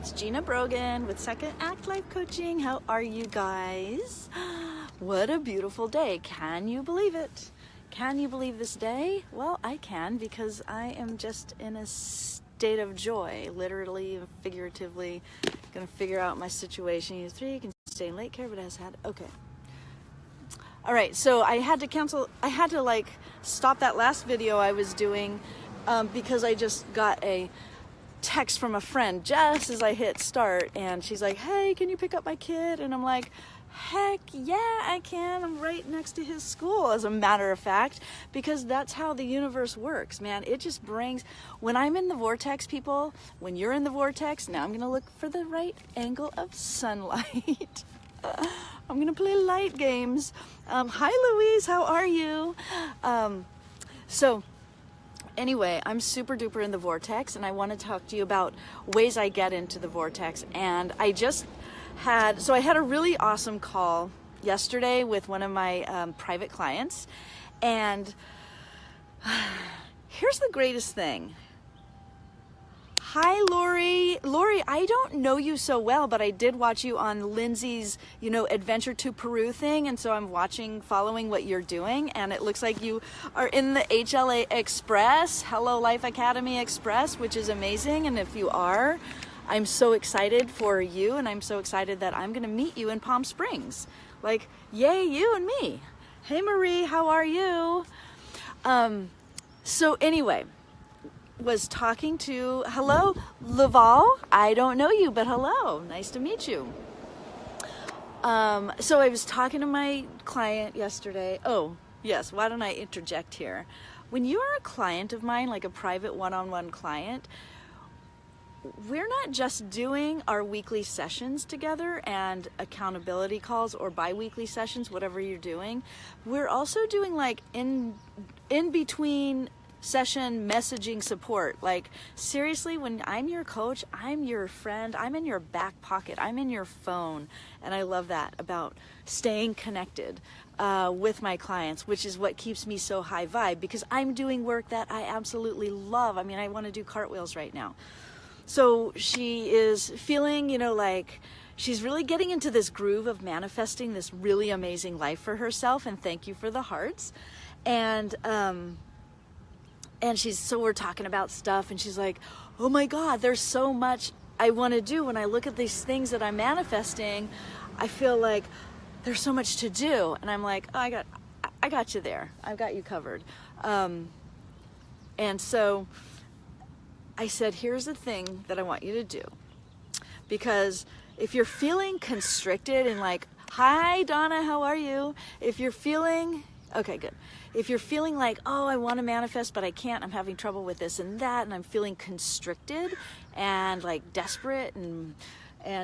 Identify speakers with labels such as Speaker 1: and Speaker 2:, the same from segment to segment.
Speaker 1: it's Gina Brogan with Second Act Life Coaching. How are you guys? What a beautiful day. Can you believe it? Can you believe this day? Well, I can, because I am just in a state of joy, literally, figuratively, gonna figure out my situation. You 3 can stay in late care, but has had, okay. All right, so I had to like stop that last video I was doing because I just got a text from a friend just as I hit start, and she's like, hey, can you pick up my kid? And I'm like, heck yeah, I can. I'm right next to his school, as a matter of fact, because that's how the universe works, man. It just brings, when I'm in the vortex, people, when you're in the vortex, now I'm going to look for the right angle of sunlight. I'm going to play light games. Hi, Louise. How are you? So anyway, I'm super duper in the vortex, and I want to talk to you about ways I get into the vortex. And I had a really awesome call yesterday with one of my private clients. And here's the greatest thing. Hi, Lori. Lori, I don't know you so well, but I did watch you on Lindsay's, Adventure to Peru thing. And so I'm following what you're doing. And it looks like you are in the HLA Express, Hello Life Academy Express, which is amazing. And if you are, I'm so excited for you. And I'm so excited that I'm going to meet you in Palm Springs. Like, yay, you and me. Hey, Marie, how are you? So anyway, was talking to, hello, Laval. I don't know you, but hello, nice to meet you. So I was talking to my client yesterday. Oh, yes, why don't I interject here? When you are a client of mine, like a private one-on-one client, we're not just doing our weekly sessions together and accountability calls or bi-weekly sessions, whatever you're doing. We're also doing like in between session messaging support. Like, seriously, when I'm your coach, I'm your friend, I'm in your back pocket, I'm in your phone. And I love that about staying connected with my clients, which is what keeps me so high vibe, because I'm doing work that I absolutely love. I mean, I want to do cartwheels right now. So she is feeling, like she's really getting into this groove of manifesting this really amazing life for herself. And thank you for the hearts. And so we're talking about stuff, and she's like, oh my God, there's so much I want to do. When I look at these things that I'm manifesting, I feel like there's so much to do. And I'm like, oh, I got you there. I've got you covered. And so I said, here's the thing that I want you to do. Because if you're feeling constricted and like, hi, Donna, how are you? If you're feeling, okay, good. If you're feeling like, oh, I want to manifest, but I can't, I'm having trouble with this and that, and I'm feeling constricted and like desperate, and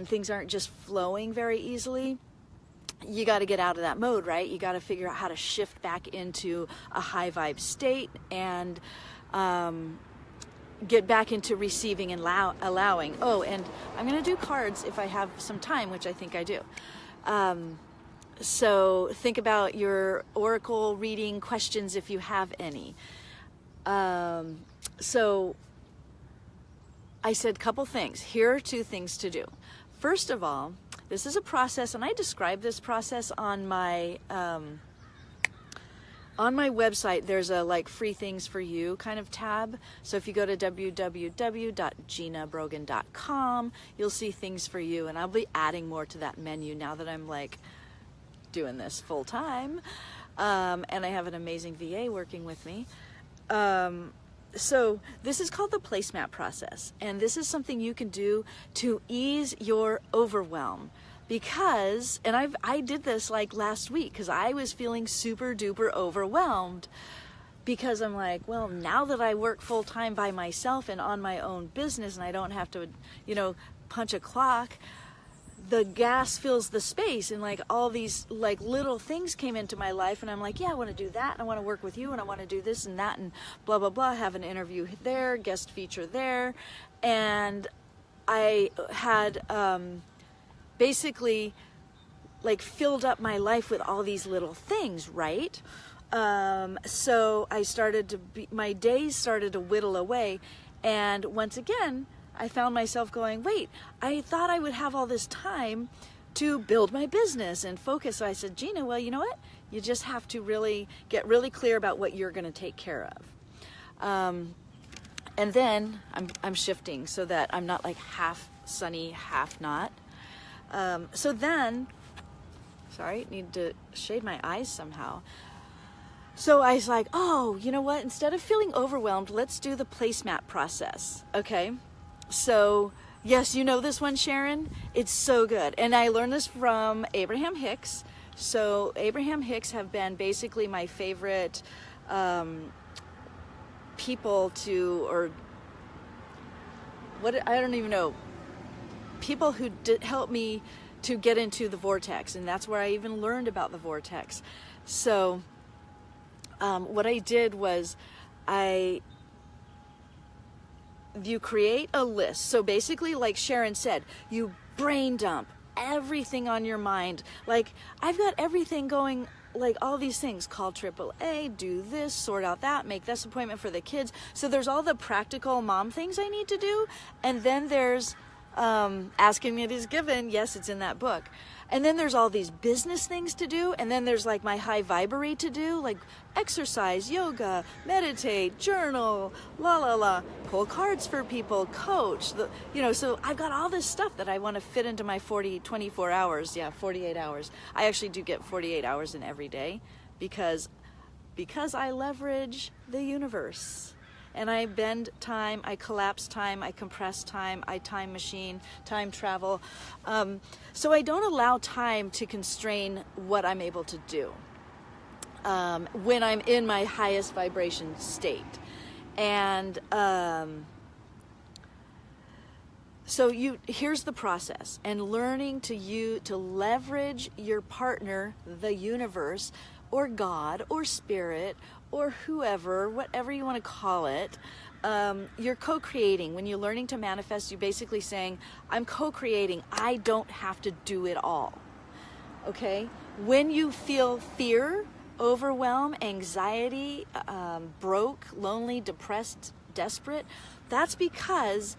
Speaker 1: things aren't just flowing very easily, you got to get out of that mode, right? You got to figure out how to shift back into a high vibe state and get back into receiving and allowing. Oh, and I'm going to do cards if I have some time, which I think I do. So think about your oracle reading questions if you have any. So I said couple things. Here are 2 things to do. First of all, this is a process, and I describe this process on my website. There's a like free things for you kind of tab. So if you go to www.ginabrogan.com, you'll see things for you, and I'll be adding more to that menu now that I'm like doing this full time, and I have an amazing VA working with me. So this is called the placemat process, and this is something you can do to ease your overwhelm. Because, and I did this like last week, because I was feeling super duper overwhelmed, because I'm like, well, now that I work full time by myself and on my own business, and I don't have to, punch a clock, the gas fills the space, and like all these like little things came into my life, and I'm like, yeah, I want to do that, I want to work with you, and I want to do this and that, and blah blah blah, have an interview there, guest feature there. And I had basically like filled up my life with all these little things, right? So I started my days started to whittle away, and once again I found myself going, wait, I thought I would have all this time to build my business and focus. So I said, Gina, well, you know what? You just have to really get really clear about what you're going to take care of. And then I'm shifting so that I'm not like half sunny, half not. So then, sorry, need to shade my eyes somehow. So I was like, oh, you know what? Instead of feeling overwhelmed, let's do the placemat process. Okay. So yes, you know this one, Sharon. It's so good. And I learned this from Abraham Hicks. So Abraham Hicks have been basically my favorite people to, or what, I don't even know, people who did help me to get into the Vortex. And that's where I even learned about the Vortex. So what I did was you create a list. So basically, like Sharon said, you brain dump everything on your mind. Like, I've got everything going, like all these things, call AAA, do this, sort out that, make this appointment for the kids. So there's all the practical mom things I need to do. And then there's asking it is given. Yes, it's in that book. And then there's all these business things to do. And then there's like my high vibrate to do, like exercise, yoga, meditate, journal, pull cards for people, coach, so I've got all this stuff that I want to fit into my 24 hours. Yeah, 48 hours. I actually do get 48 hours in every day because I leverage the universe. And I bend time, I collapse time, I compress time, I time machine, time travel. So I don't allow time to constrain what I'm able to do when I'm in my highest vibration state. And so here's the process. And learning to leverage your partner, the universe, or God, or spirit, or whoever, whatever you want to call it, you're co-creating. When you're learning to manifest, you're basically saying, I'm co-creating. I don't have to do it all. Okay? When you feel fear, overwhelm, anxiety, broke, lonely, depressed, desperate, that's because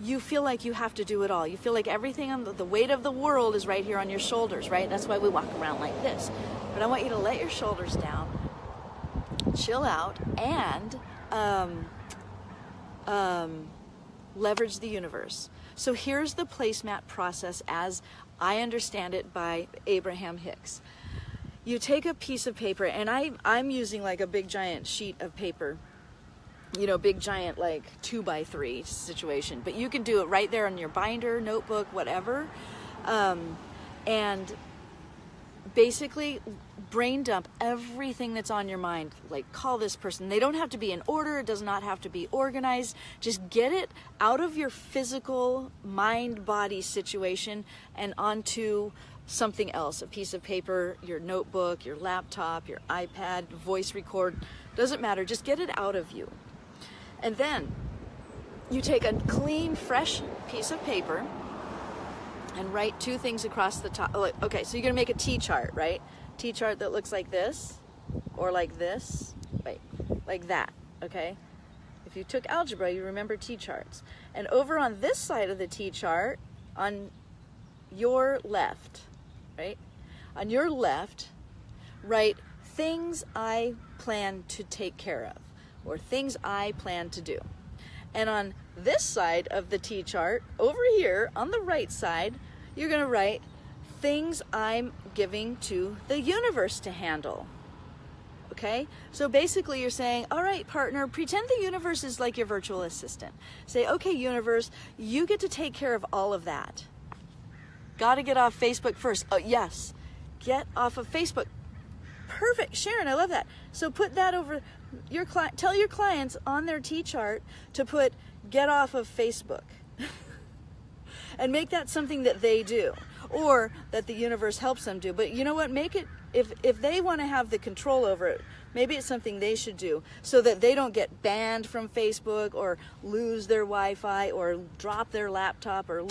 Speaker 1: you feel like you have to do it all. You feel like everything on the weight of the world is right here on your shoulders, right? That's why we walk around like this. But I want you to let your shoulders down, chill out, and leverage the universe. So here's the placemat process as I understand it by Abraham Hicks. You take a piece of paper, and I'm using like a big giant sheet of paper, big giant like 2x3 situation, but you can do it right there on your binder, notebook, whatever. And basically brain dump everything that's on your mind. Like, call this person. They don't have to be in order. It does not have to be organized. Just get it out of your physical mind-body situation and onto something else. A piece of paper, your notebook, your laptop, your iPad, voice record. Doesn't matter. Just get it out of you. And then you take a clean, fresh piece of paper and write two things across the top. Okay, so you're going to make a T-chart, right? T-chart that looks like this, or like this. Wait, like that, okay? If you took algebra, you remember T-charts. And over on this side of the T-chart, on your left, right? On your left, write things I plan to take care of, or things I plan to do. And on this side of the T-chart, over here on the right side, you're going to write things I'm giving to the universe to handle. Okay? So basically you're saying, all right, partner, pretend the universe is like your virtual assistant. Say, okay, universe, you get to take care of all of that. Got to get off Facebook first. Oh, yes. Get off of Facebook. Perfect. Sharon, I love that. So put that over your client. Tell your clients on their T-chart to put get off of Facebook. And make that something that they do, or that the universe helps them do. But you know what? Make it, if they want to have the control over it, maybe it's something they should do so that they don't get banned from Facebook or lose their Wi-Fi or drop their laptop or,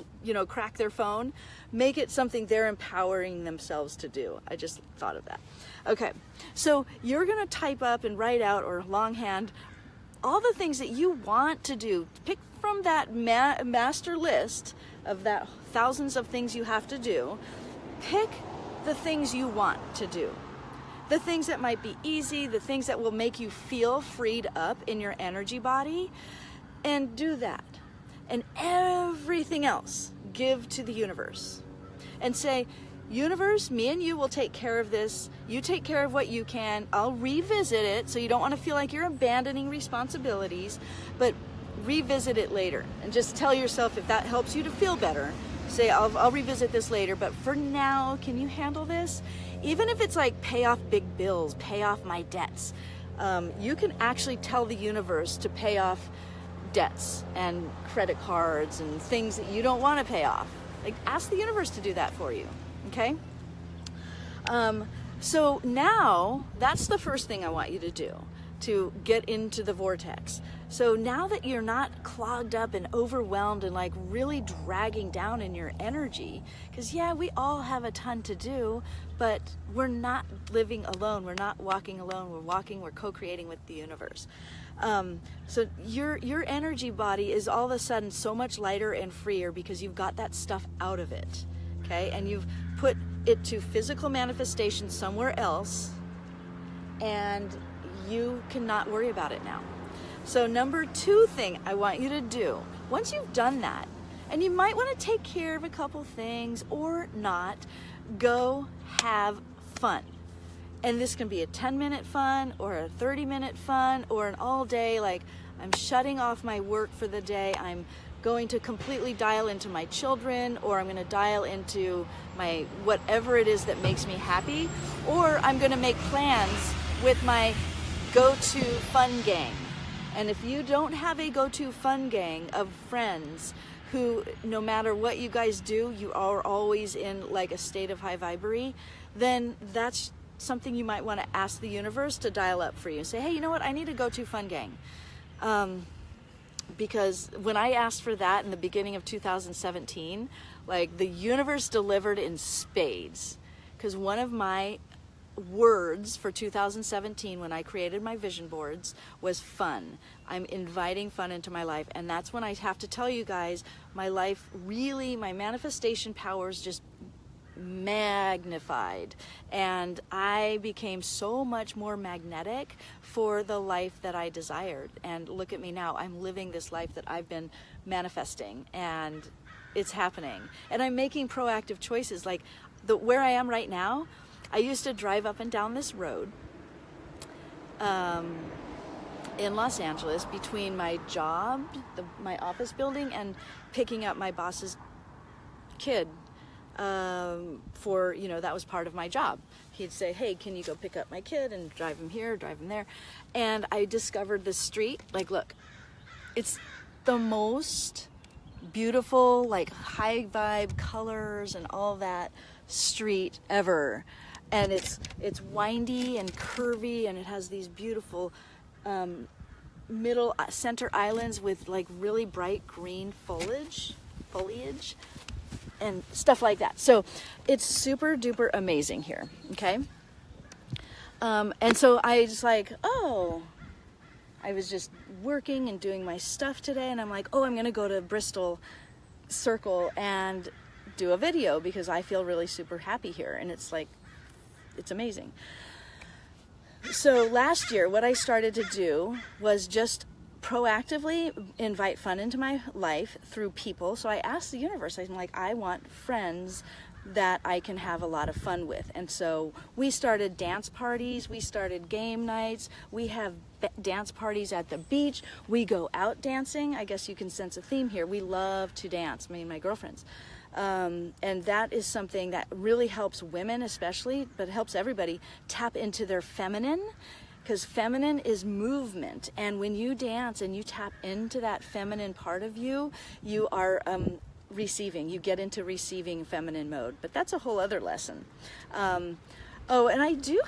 Speaker 1: crack their phone. Make it something they're empowering themselves to do. I just thought of that. Okay, so you're going to type up and write out, or longhand, all the things that you want to do. Pick from that master list of that thousands of things you have to do, pick the things you want to do. The things that might be easy, the things that will make you feel freed up in your energy body, and do that. And everything else, give to the universe. And say, universe, me and you will take care of this. You take care of what you can. I'll revisit it, so you don't want to feel like you're abandoning responsibilities, but revisit it later. And just tell yourself, if that helps you to feel better, say, I'll revisit this later, but for now, can you handle this? Even if it's like pay off big bills, pay off my debts, you can actually tell the universe to pay off debts and credit cards and things that you don't want to pay off. Like, ask the universe to do that for you, okay? So now, that's the first thing I want you to do, to get into the vortex. So now that you're not clogged up and overwhelmed and like really dragging down in your energy, because yeah, we all have a ton to do, but we're not living alone. We're not walking alone. We're co-creating with the universe. So your energy body is all of a sudden so much lighter and freer because you've got that stuff out of it, okay? And you've put it to physical manifestation somewhere else, and you cannot worry about it now. So number 2 thing I want you to do, once you've done that, and you might want to take care of a couple things or not, go have fun. And this can be a 10-minute fun or a 30-minute fun or an all day, like I'm shutting off my work for the day, I'm going to completely dial into my children, or I'm going to dial into my whatever it is that makes me happy, or I'm going to make plans with my go-to fun gang. And if you don't have a go-to fun gang of friends who, no matter what you guys do, you are always in like a state of high vibration, then that's something you might want to ask the universe to dial up for you. Say, hey, you know what? I need a go-to fun gang. Because when I asked for that in the beginning of 2017, like the universe delivered in spades. Because one of my words for 2017 when I created my vision boards was fun. I'm inviting fun into my life, and that's when I have to tell you guys, my life really, my manifestation powers just magnified, and I became so much more magnetic for the life that I desired. And look at me now, I'm living this life that I've been manifesting, and it's happening, and I'm making proactive choices. Like where I am right now, I used to drive up and down this road in Los Angeles between my job, my office building, and picking up my boss's kid for, you know, that was part of my job. He'd say, hey, can you go pick up my kid and drive him here, drive him there? And I discovered this street. Like, look, it's the most beautiful, like high vibe colors and all that street ever. And it's windy and curvy, and it has these beautiful middle center islands with like really bright green foliage and stuff like that. So it's super duper amazing here, okay? And so I was like, oh, I was just working and doing my stuff today, and I'm like, oh, I'm gonna go to Bristol Circle and do a video because I feel really super happy here, and it's like, it's amazing. So last year, what I started to do was just proactively invite fun into my life through people. So I asked the universe, I'm like, I want friends that I can have a lot of fun with. And so we started dance parties, we started game nights, we have dance parties at the beach, we go out dancing. I guess you can sense a theme here. We love to dance, me and my girlfriends. And that is something that really helps women especially, but helps everybody tap into their feminine, because feminine is movement. And when you dance and you tap into that feminine part of you, you are receiving. You get into receiving feminine mode. But that's a whole other lesson. Oh, and I do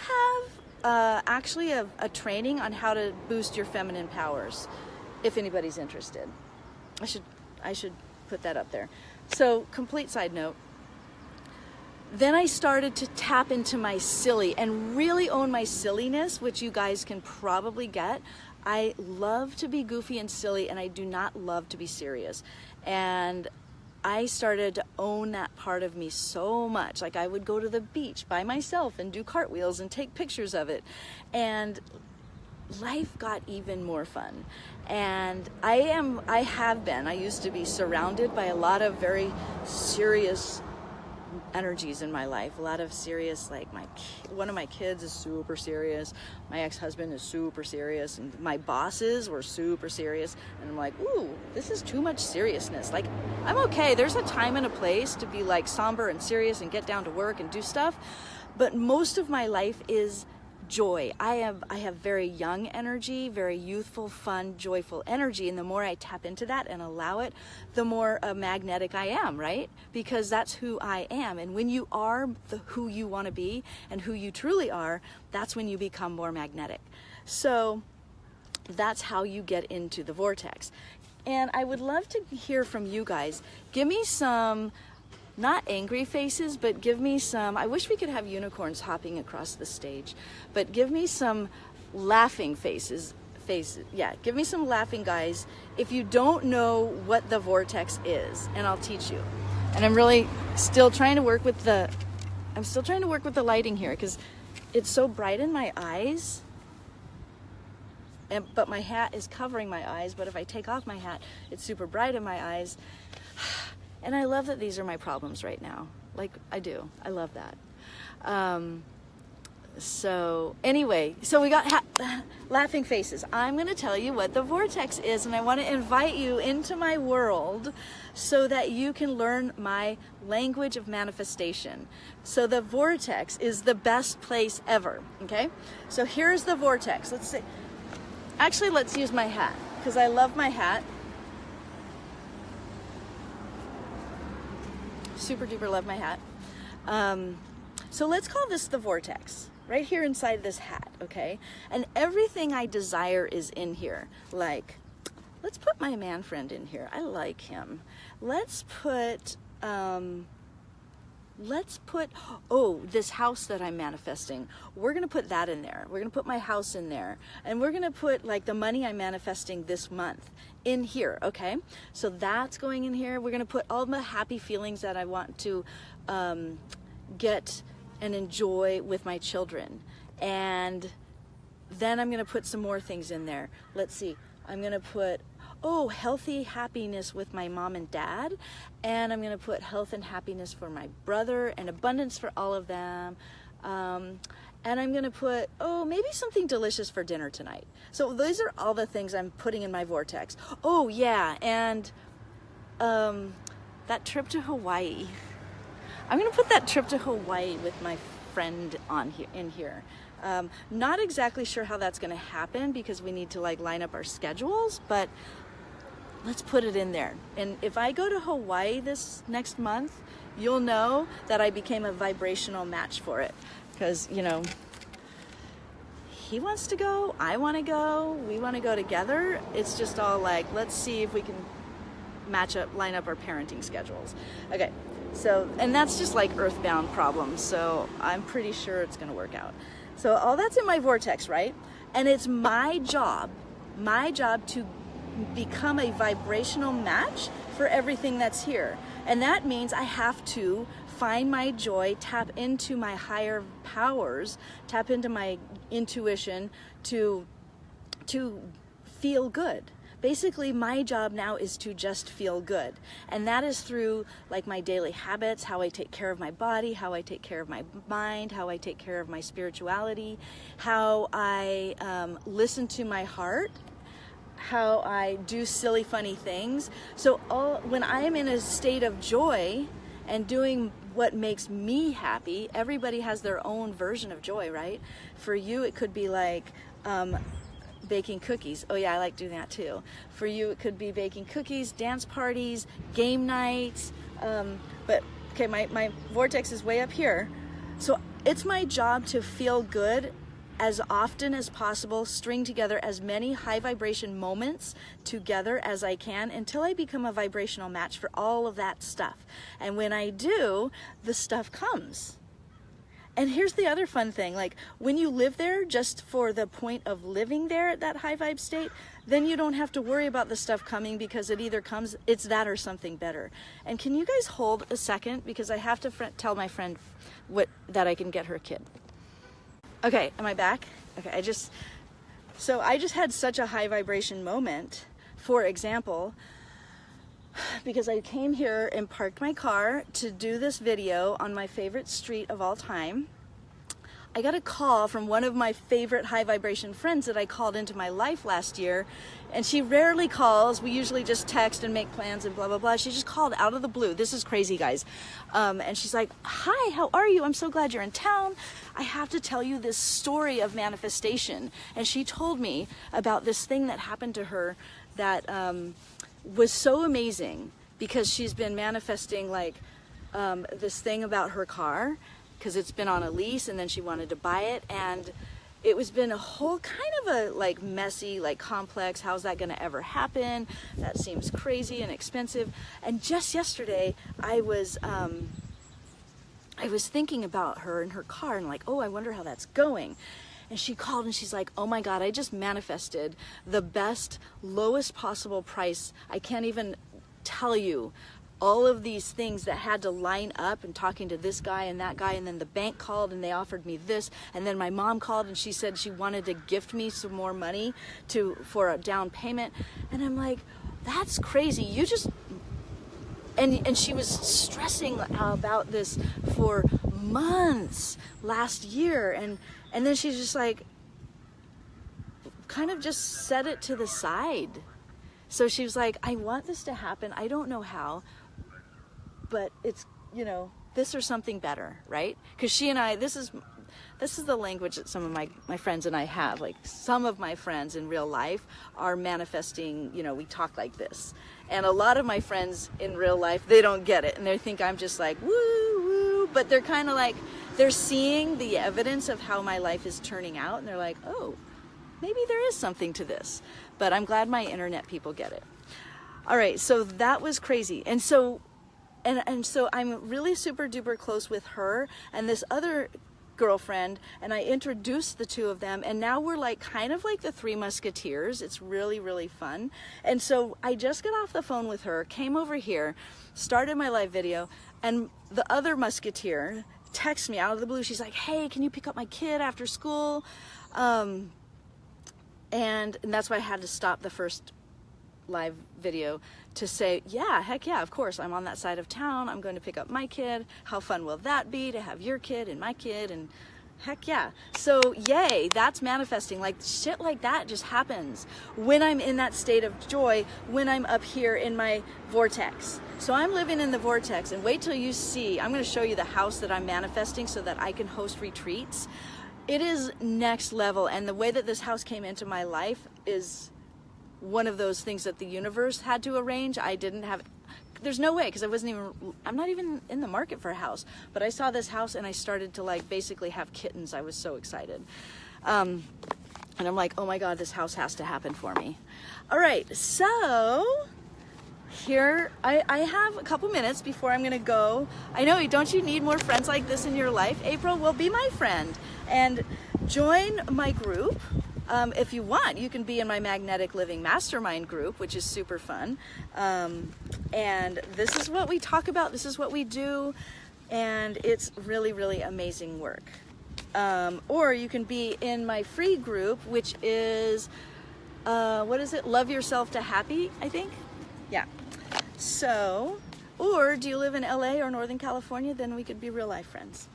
Speaker 1: have actually a training on how to boost your feminine powers, if anybody's interested. I should put that up there. So, complete side note, then I started to tap into my silly and really own my silliness, which you guys can probably get. I love to be goofy and silly, and I do not love to be serious. And I started to own that part of me so much. Like I would go to the beach by myself and do cartwheels and take pictures of it. And life got even more fun. And I used to be surrounded by a lot of very serious energies in my life, a lot of serious, like one of my kids is super serious, my ex-husband is super serious, and my bosses were super serious, and I'm like, ooh, this is too much seriousness. Like, I'm okay, there's a time and a place to be like somber and serious and get down to work and do stuff, but most of my life is joy. I have very young energy, very youthful, fun, joyful energy, and the more I tap into that and allow it, the more magnetic I am, right? Because that's who I am. And when you are who you want to be and who you truly are, that's when you become more magnetic. So that's how you get into the vortex. And I would love to hear from you guys. Give me some, not angry faces, but give me some, I wish we could have unicorns hopping across the stage, but give me some laughing faces. Yeah, give me some laughing guys if you don't know what the vortex is, and I'll teach you. And I'm really still trying to work with the lighting here because it's so bright in my eyes. But my hat is covering my eyes, but if I take off my hat, it's super bright in my eyes. And I love that these are my problems right now. Like, I do. I love that. So anyway, so we got laughing faces. I'm going to tell you what the vortex is, and I want to invite you into my world so that you can learn my language of manifestation. So the vortex is the best place ever, okay? So here's the vortex. Let's see. Actually, let's use my hat, because I love my hat. Super duper love my hat. So let's call this the vortex, right here inside this hat, okay? And everything I desire is in here. Like, let's put my man friend in here. I like him. Let's put, oh, this house that I'm manifesting. We're gonna put that in there. We're gonna put my house in there. And we're gonna put like the money I'm manifesting this month in here, okay? So that's going in here. We're gonna put all the happy feelings that I want to get and enjoy with my children. And then I'm gonna put some more things in there. Let's see, I'm gonna put, oh, healthy happiness with my mom and dad. And I'm gonna put health and happiness for my brother and abundance for all of them. And I'm gonna put, oh, maybe something delicious for dinner tonight. So those are all the things I'm putting in my vortex. Oh yeah, and that trip to Hawaii. I'm gonna put that trip to Hawaii with my friend on here, in here. Not exactly sure how that's gonna happen because we need to like line up our schedules, but let's put it in there. And if I go to Hawaii this next month, you'll know that I became a vibrational match for it. Because, you know, he wants to go, I want to go, we want to go together. It's just all like, let's see if we can line up our parenting schedules. Okay, so, and that's just like earthbound problems, so I'm pretty sure it's going to work out. So all that's in my vortex, right? And it's my job to become a vibrational match for everything that's here. And that means I have to find my joy, tap into my higher powers, tap into my intuition to feel good. Basically, my job now is to just feel good. And that is through like my daily habits, how I take care of my body, how I take care of my mind, how I take care of my spirituality, how I listen to my heart, how I do silly, funny things. So when I am in a state of joy and doing what makes me happy, everybody has their own version of joy, right? For you, it could be like baking cookies. Oh yeah, I like doing that too. For you, it could be baking cookies, dance parties, game nights. But okay, my vortex is way up here. So it's my job to feel good as often as possible, string together as many high vibration moments together as I can until I become a vibrational match for all of that stuff. And when I do, the stuff comes. And here's the other fun thing, like when you live there just for the point of living there at that high vibe state, then you don't have to worry about the stuff coming, because it either comes, it's that or something better. And can you guys hold a second, because I have to tell my friend that I can get her a kid. Okay, am I back? Okay, I just had such a high vibration moment, for example, because I came here and parked my car to do this video on my favorite street of all time. I got a call from one of my favorite high vibration friends that I called into my life last year, and she rarely calls. We usually just text and make plans and blah, blah, blah. She just called out of the blue. This is crazy, guys. And she's like, hi, how are you? I'm so glad you're in town. I have to tell you this story of manifestation. And she told me about this thing that happened to her that was so amazing, because she's been manifesting like this thing about her car, because it's been on a lease, and then she wanted to buy it, and it was been a whole kind of a like messy, like complex, how's that going to ever happen? That seems crazy and expensive. And just yesterday I was thinking about her and her car, and like, oh, I wonder how that's going. And she called and she's like, oh my God, I just manifested the best, lowest possible price. I can't even tell you all of these things that had to line up, and talking to this guy and that guy, and then the bank called and they offered me this, and then my mom called and she said she wanted to gift me some more money for a down payment. And I'm like, that's crazy. You just, and she was stressing about this for months last year, and then she's just like, kind of just set it to the side. So she was like, I want this to happen. I don't know how, but it's, you know, this or something better, right? Because she and I, this is the language that some of my friends and I have. Like, some of my friends in real life are manifesting, you know, we talk like this. And a lot of my friends in real life, they don't get it. And they think I'm just like, woo, woo. But they're kind of like, they're seeing the evidence of how my life is turning out. And they're like, oh, maybe there is something to this. But I'm glad my internet people get it. All right, so that was crazy. And so I'm really super duper close with her and this other girlfriend, and I introduced the two of them, and now we're like kind of like the Three Musketeers. It's really, really fun. And so I just got off the phone with her, came over here, started my live video, and the other musketeer texts me out of the blue. She's like, hey, can you pick up my kid after school? And that's why I had to stop the first live video to say, yeah, heck yeah, of course, I'm on that side of town. I'm going to pick up my kid. How fun will that be to have your kid and my kid? And heck yeah. So yay, that's manifesting. Like, shit like that just happens when I'm in that state of joy, when I'm up here in my vortex. So I'm living in the vortex, and wait till you see, I'm going to show you the house that I'm manifesting so that I can host retreats. It is next level, and the way that this house came into my life is one of those things that the universe had to arrange. I didn't have, there's no way, because I'm not even in the market for a house, but I saw this house and I started to like basically have kittens. I was so excited. And I'm like, oh my God, this house has to happen for me. All right, so here, I have a couple minutes before I'm gonna go. I know, don't you need more friends like this in your life, April? Well, be my friend and join my group. If you want, you can be in my Magnetic Living Mastermind group, which is super fun. And this is what we talk about, this is what we do, and it's really, really amazing work. Or you can be in my free group, which is, what is it? Love Yourself to Happy, I think? Yeah. So, or do you live in LA or Northern California? Then we could be real life friends.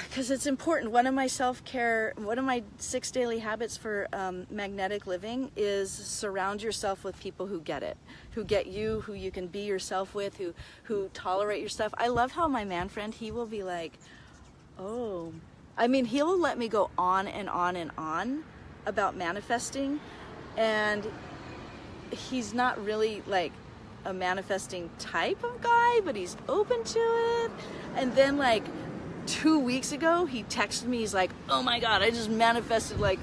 Speaker 1: Because it's important. One of my self-care, one of my 6 daily habits for magnetic living is surround yourself with people who get it, who get you, who you can be yourself with, who tolerate your stuff. I love how my man friend, he will be like, oh, I mean, he'll let me go on and on and on about manifesting, and he's not really like a manifesting type of guy, but he's open to it. And then like 2 weeks ago, he texted me, he's like, oh my God, I just manifested like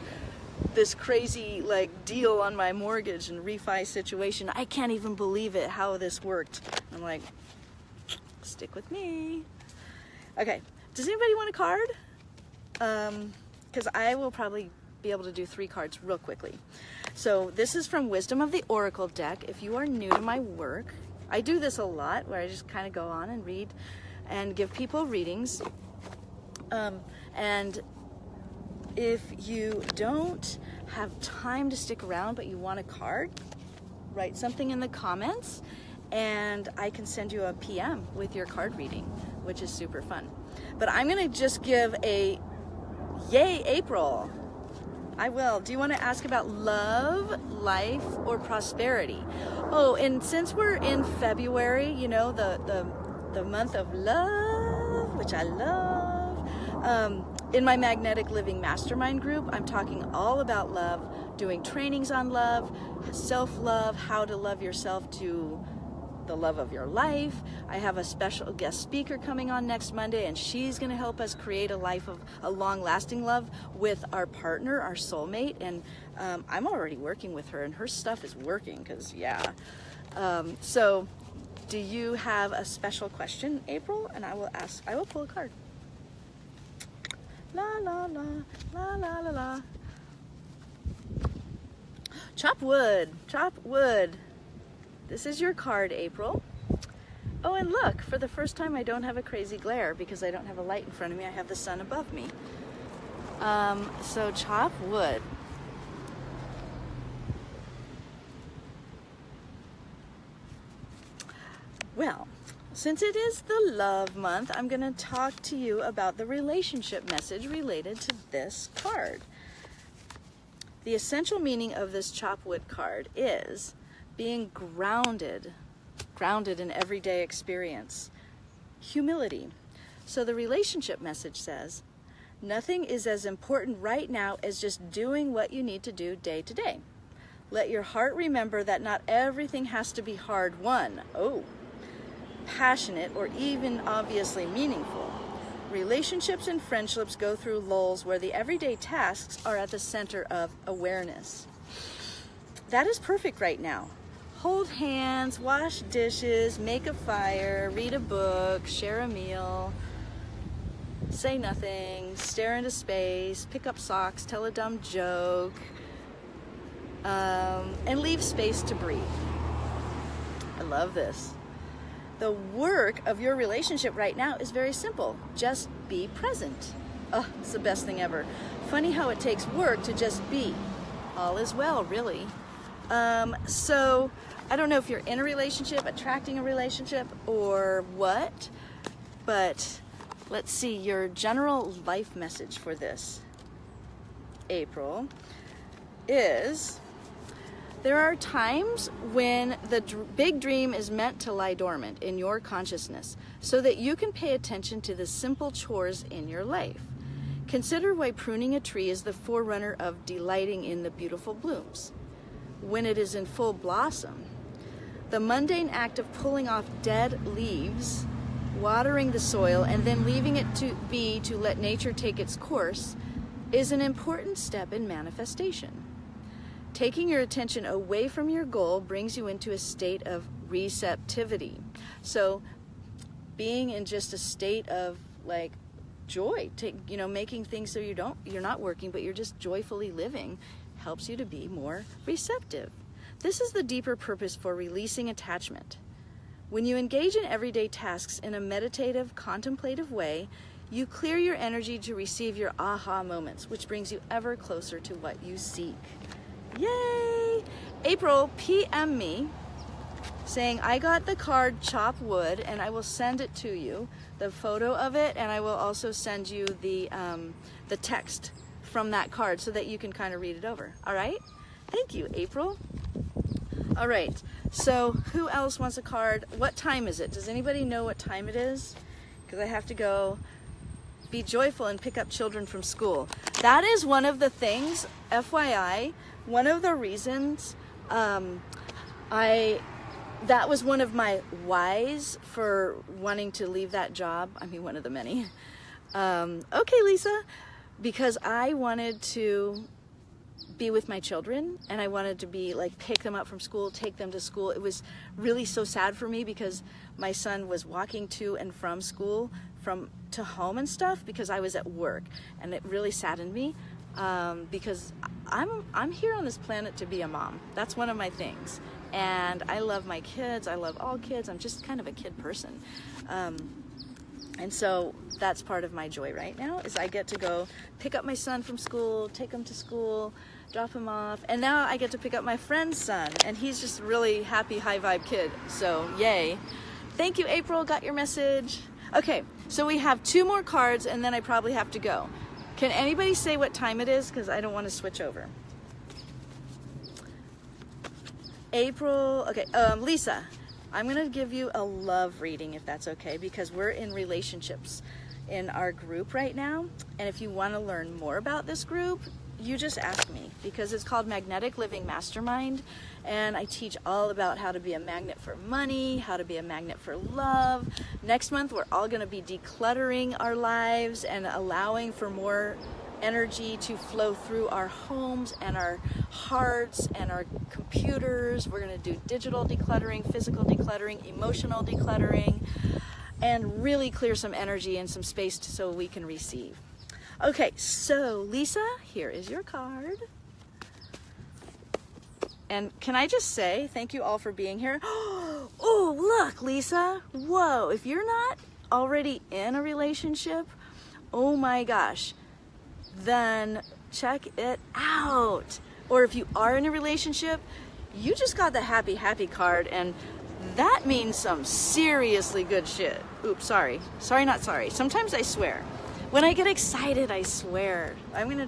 Speaker 1: this crazy like deal on my mortgage and refi situation. I can't even believe it, how this worked. I'm like, stick with me. Okay, Does anybody want a card? Because I will probably be able to do 3 cards real quickly. So this is from Wisdom of the Oracle deck. If you are new to my work, I do this a lot where I just kind of go on and read and give people readings. And if you don't have time to stick around but you want a card, write something in the comments and I can send you a PM with your card reading, which is super fun. But I'm gonna just give a yay April. I will. Do you want to ask about love, life, or prosperity? Oh, and since we're in February, you know, the month of love, which I love, in my Magnetic Living Mastermind group, I'm talking all about love, doing trainings on love, self-love, how to love yourself to the love of your life. I have a special guest speaker coming on next Monday, and she's going to help us create a life of a long-lasting love with our partner, our soulmate. And I'm already working with her, and her stuff is working because, yeah. So do you have a special question, April? And I will pull a card. La, la, la, la, la, la, la. Chop wood, chop wood. This is your card, April. Oh, and look, for the first time I don't have a crazy glare because I don't have a light in front of me. I have the sun above me. So chop wood. Well, since it is the love month, I'm going to talk to you about the relationship message related to this card. The essential meaning of this chop wood card is being grounded in everyday experience. Humility. So the relationship message says, nothing is as important right now as just doing what you need to do day to day. Let your heart remember that not everything has to be hard-won, passionate, or even obviously meaningful. Relationships and friendships go through lulls where the everyday tasks are at the center of awareness. That is perfect right now. Hold hands, wash dishes, make a fire, read a book, share a meal, say nothing, stare into space, pick up socks, tell a dumb joke, and leave space to breathe. I love this. The work of your relationship right now is very simple. Just be present. Oh, it's the best thing ever. Funny how it takes work to just be. All is well, really. So I don't know if you're in a relationship, attracting a relationship, or what, but let's see, your general life message for this, April, is there are times when the big dream is meant to lie dormant in your consciousness so that you can pay attention to the simple chores in your life. Consider why pruning a tree is the forerunner of delighting in the beautiful blooms. When it is in full blossom, the mundane act of pulling off dead leaves, watering the soil, and then leaving it to let nature take its course is an important step in manifestation. Taking your attention away from your goal brings you into a state of receptivity. So being in just a state of like joy, making things so you're not working, but you're just joyfully living, helps you to be more receptive. This is the deeper purpose for releasing attachment. When you engage in everyday tasks in a meditative, contemplative way, you clear your energy to receive your aha moments, which brings you ever closer to what you seek. Yay! April, PM me saying, I got the card Chop Wood, and I will send it to you, the photo of it, and I will also send you the text from that card so that you can kind of read it over. All right? Thank you, April. All right, so who else wants a card? What time is it? Does anybody know what time it is? Because I have to go be joyful and pick up children from school. That is one of the things, FYI, one of the reasons that was one of my whys for wanting to leave that job. I mean, one of the many. Okay, Lisa, because I wanted to be with my children, and I wanted to be like pick them up from school, take them to school. It was really so sad for me because my son was walking to and from school to home and stuff because I was at work, and it really saddened me because I'm here on this planet to be a mom. That's one of my things, and I love my kids. I love all kids. I'm just kind of a kid person, and so that's part of my joy right now is I get to go pick up my son from school, take him to school, drop him off, and now I get to pick up my friend's son, and he's just a really happy, high vibe kid, so yay. Thank you, April, got your message. Okay, so we have 2 more cards, and then I probably have to go. Can anybody say what time it is? Because I don't want to switch over. April, okay, Lisa, I'm going to give you a love reading if that's okay, because we're in relationships in our group right now, and if you want to learn more about this group, you just ask me, because it's called Magnetic Living Mastermind, and I teach all about how to be a magnet for money, how to be a magnet for love. Next month, we're all going to be decluttering our lives and allowing for more energy to flow through our homes and our hearts and our computers. We're going to do digital decluttering, physical decluttering, emotional decluttering, and really clear some energy and some space so we can receive. Okay, so Lisa, here is your card. And can I just say, thank you all for being here. Oh, look, Lisa. Whoa, if you're not already in a relationship, oh my gosh, then check it out. Or if you are in a relationship, you just got the happy, happy card, and that means some seriously good shit. Oops, sorry. Sorry, not sorry. Sometimes I swear. When I get excited, I swear. I'm gonna,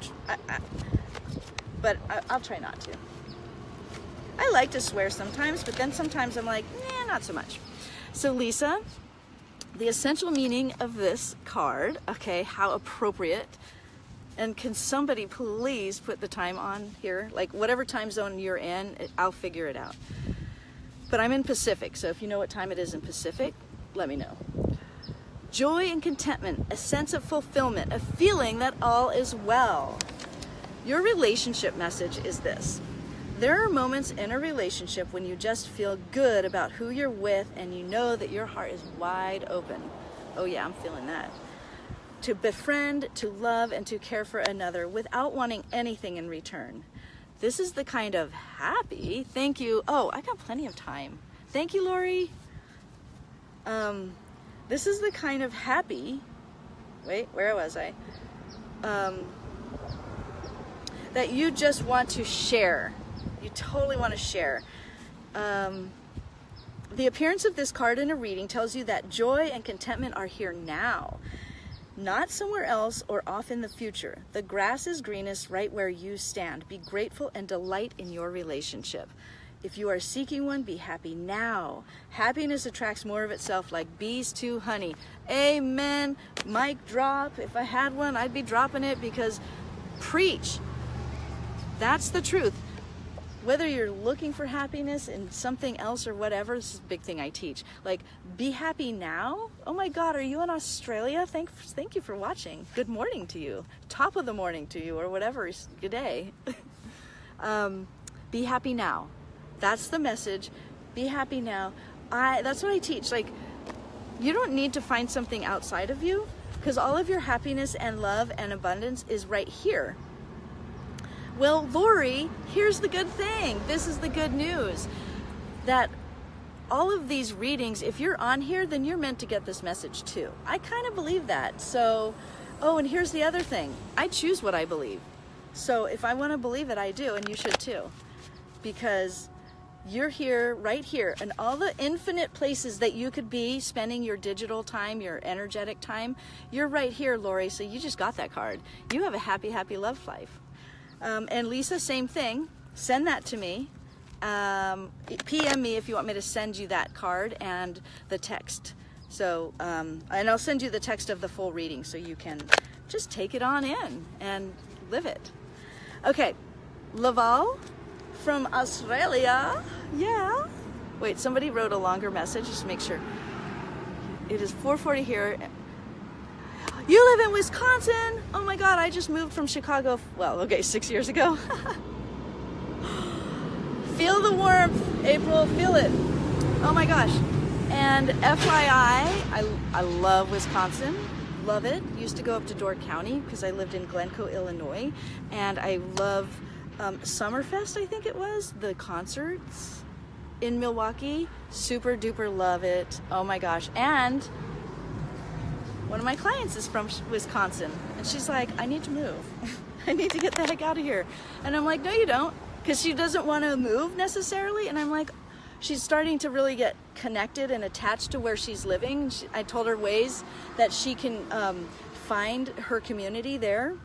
Speaker 1: I'll try not to. I like to swear sometimes, but then sometimes I'm like, nah, not so much. So Lisa, the essential meaning of this card, okay, how appropriate, and can somebody please put the time on here? Like whatever time zone you're in, I'll figure it out. But I'm in Pacific, so if you know what time it is in Pacific, let me know. Joy and contentment, a sense of fulfillment, a feeling that all is well. Your relationship message is this. There are moments in a relationship when you just feel good about who you're with and you know that your heart is wide open. Oh yeah, I'm feeling that. To befriend, to love, and to care for another without wanting anything in return. This is the kind of happy, thank you. Oh, I got plenty of time. Thank you, Lori. This is the kind of happy, wait, where was I? That you just want to share. You totally want to share. The appearance of this card in a reading tells you that joy and contentment are here now, not somewhere else or off in the future. The grass is greenest right where you stand. Be grateful and delight in your relationship. If you are seeking one, be happy now. Happiness attracts more of itself like bees to honey. Amen. Mic drop. If I had one, I'd be dropping it because preach. That's the truth. Whether you're looking for happiness in something else or whatever, this is a big thing I teach. Like, be happy now. Oh my God, are you in Australia? Thank you for watching. Good morning to you. Top of the morning to you or whatever. Good day. Be happy now. That's the message. Be happy now. That's what I teach. Like, you don't need to find something outside of you because all of your happiness and love and abundance is right here. Well, Lori, here's the good thing. This is the good news. That all of these readings, if you're on here, then you're meant to get this message too. I kind of believe that. So, oh, and here's the other thing. I choose what I believe. So if I want to believe it, I do, and you should too. Because you're here, right here, and all the infinite places that you could be spending your digital time, your energetic time, you're right here, Lori, so you just got that card. You have a happy, happy love life. And Lisa, same thing. Send that to me. PM me if you want me to send you that card and the text. So, and I'll send you the text of the full reading so you can just take it on in and live it. Okay, Laval from Australia. Yeah. Wait, somebody wrote a longer message. Just make sure. It is 4:40 here. You live in Wisconsin. Oh my God, I just moved from Chicago. Well, okay, 6 years ago. Feel the warmth, April, feel it. Oh my gosh. And And FYI, I love Wisconsin. Love it. Used to go up to Door County because I lived in Glencoe, Illinois. And I love Summerfest, I think it was, the concerts in Milwaukee. Super duper love it. Oh my gosh. And one of my clients is from Wisconsin. And she's like, I need to move. I need to get the heck out of here. And I'm like, no, you don't. Because she doesn't want to move necessarily. And I'm like, she's starting to really get connected and attached to where she's living. I told her ways that she can find her community there.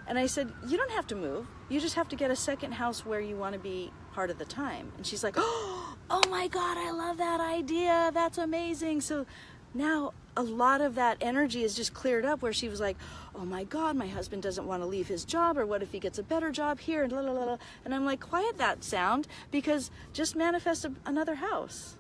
Speaker 1: And I said, you don't have to move. You just have to get a second house where you want to be part of the time. And she's like, oh my God, I love that idea. That's amazing. So now a lot of that energy is just cleared up, where she was like, oh my God, my husband doesn't want to leave his job, or what if he gets a better job here, and blah, blah, blah. And I'm like, quiet that sound, because just manifest another house.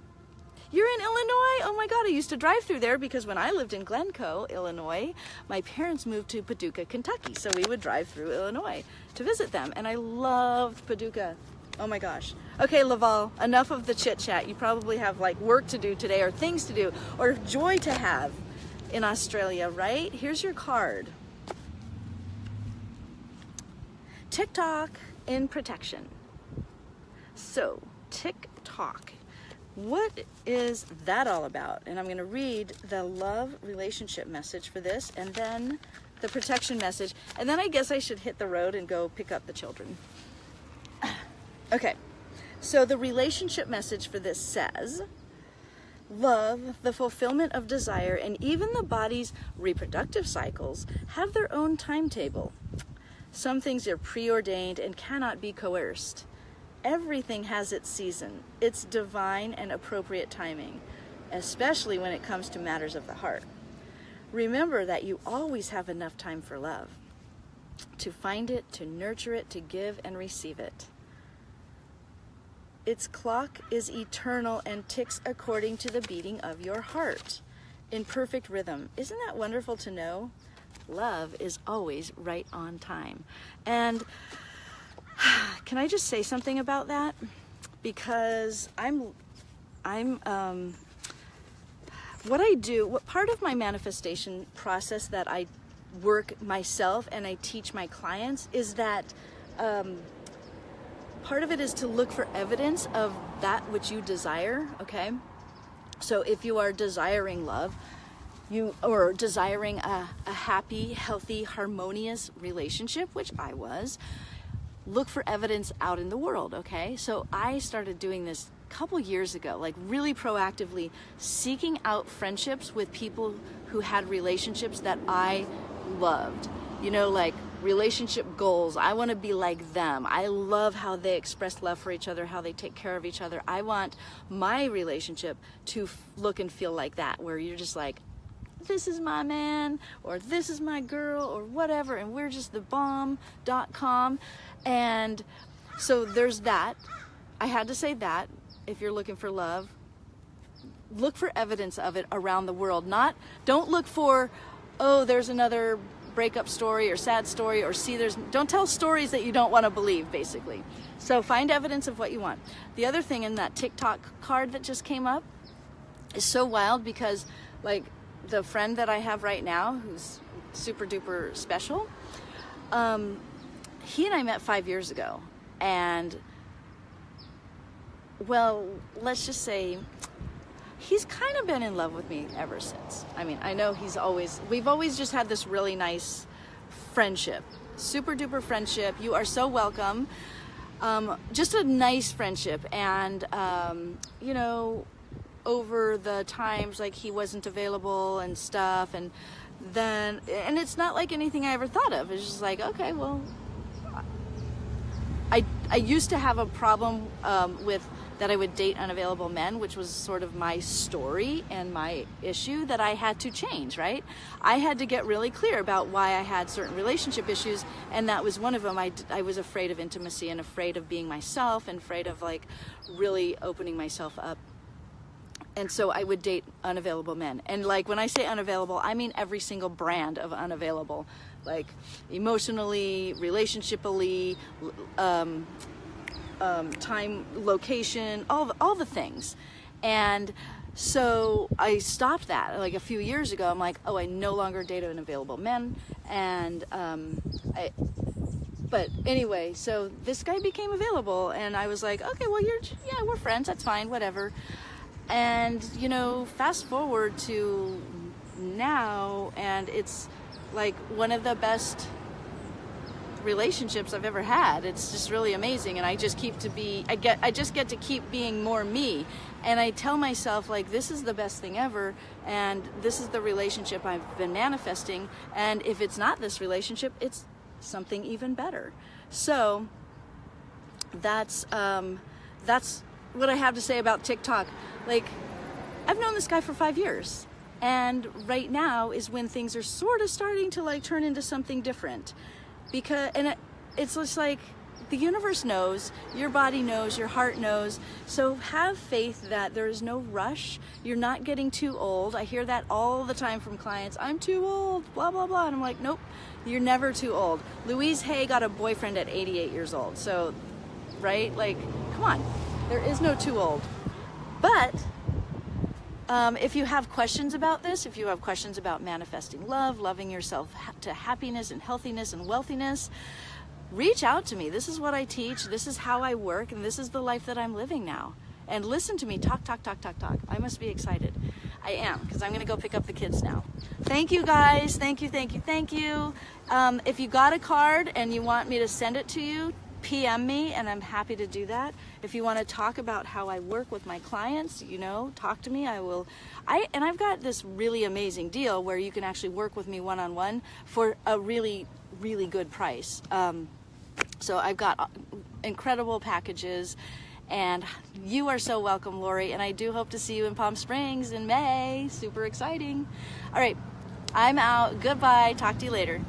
Speaker 1: You're in Illinois? Oh my God, I used to drive through there because when I lived in Glencoe, Illinois, my parents moved to Paducah, Kentucky. So we would drive through Illinois to visit them. And I loved Paducah. Oh my gosh. Okay, Laval, enough of the chit chat. You probably have like work to do today, or things to do, or joy to have in Australia, right? Here's your card. TikTok in protection. So, TikTok. What is that all about? And I'm going to read the love relationship message for this, and then the protection message. And then I guess I should hit the road and go pick up the children. Okay, so the relationship message for this says, love, the fulfillment of desire, and even the body's reproductive cycles have their own timetable. Some things are preordained and cannot be coerced. Everything has its season, its divine and appropriate timing, especially when it comes to matters of the heart. Remember that you always have enough time for love, to find it, to nurture it, to give and receive it. Its clock is eternal and ticks according to the beating of your heart, in perfect rhythm. Isn't that wonderful to know? Love is always right on time. And can I just say something about that? Because what I do, what part of my manifestation process that I work myself and I teach my clients is that part of it is to look for evidence of that which you desire, okay? So if you are desiring love, or desiring a happy, healthy, harmonious relationship, which I was, look for evidence out in the world, okay? So I started doing this a couple years ago, like really proactively seeking out friendships with people who had relationships that I loved. You know, like relationship goals. I want to be like them. I love how they express love for each other, how they take care of each other. I want my relationship to look and feel like that, where you're just like, this is my man, or this is my girl, or whatever, and we're just the bomb.com. And so there's that. I had to say that. If you're looking for love, look for evidence of it around the world. Don't look for, oh, there's another breakup story or sad story, or don't tell stories that you don't want to believe, basically. So find evidence of what you want. The other thing in that TikTok card that just came up is so wild, because like the friend that I have right now, who's super duper special, he and I met 5 years ago, and well, let's just say he's kind of been in love with me ever since. I mean, I know we've always just had this really nice friendship, super duper friendship. You are so welcome. Just a nice friendship. And, you know, over the times, like, he wasn't available and stuff, and it's not like anything I ever thought of. It's just like, okay, well, I used to have a problem with that I would date unavailable men, which was sort of my story and my issue that I had to change, right? I had to get really clear about why I had certain relationship issues, and that was one of them. I was afraid of intimacy, and afraid of being myself, and afraid of like really opening myself up. And so I would date unavailable men. And like when I say unavailable, I mean every single brand of unavailable, like emotionally, relationshipally, time, location, all the things. And So I stopped that like a few years ago. I'm like, oh, I no longer date unavailable men. And but anyway, so this guy became available, and I was like, okay, well, yeah, we're friends, that's fine, whatever. And, you know, fast forward to now, and it's like one of the best relationships I've ever had. It's just really amazing, and I just get to keep being more me. And I tell myself, like, this is the best thing ever, and this is the relationship I've been manifesting, and if it's not this relationship, it's something even better. So that's what I have to say about TikTok. Like, I've known this guy for 5 years, and right now is when things are sort of starting to like turn into something different, because it's just like the universe knows, your body knows, your heart knows. So have faith that there is no rush. You're not getting too old. I hear that all the time from clients. I'm too old, blah, blah, blah. And I'm like, nope, you're never too old. Louise Hay got a boyfriend at 88 years old. So, right? Like, come on. There is no too old. But if you have questions about this, if you have questions about manifesting love, loving yourself to happiness and healthiness and wealthiness, reach out to me. This is what I teach. This is how I work. And this is the life that I'm living now. And listen to me talk, talk, talk, talk, talk. I must be excited. I am, because I'm going to go pick up the kids now. Thank you, guys. Thank you, thank you, thank you. If you got a card and you want me to send it to you, PM me, and I'm happy to do that. If you want to talk about how I work with my clients, you know, talk to me. I will. And I've got this really amazing deal where you can actually work with me one-on-one for a really, really good price. So I've got incredible packages, and you are so welcome, Lori, and I do hope to see you in Palm Springs in May. Super exciting. All right, I'm out. Goodbye. Talk to you later.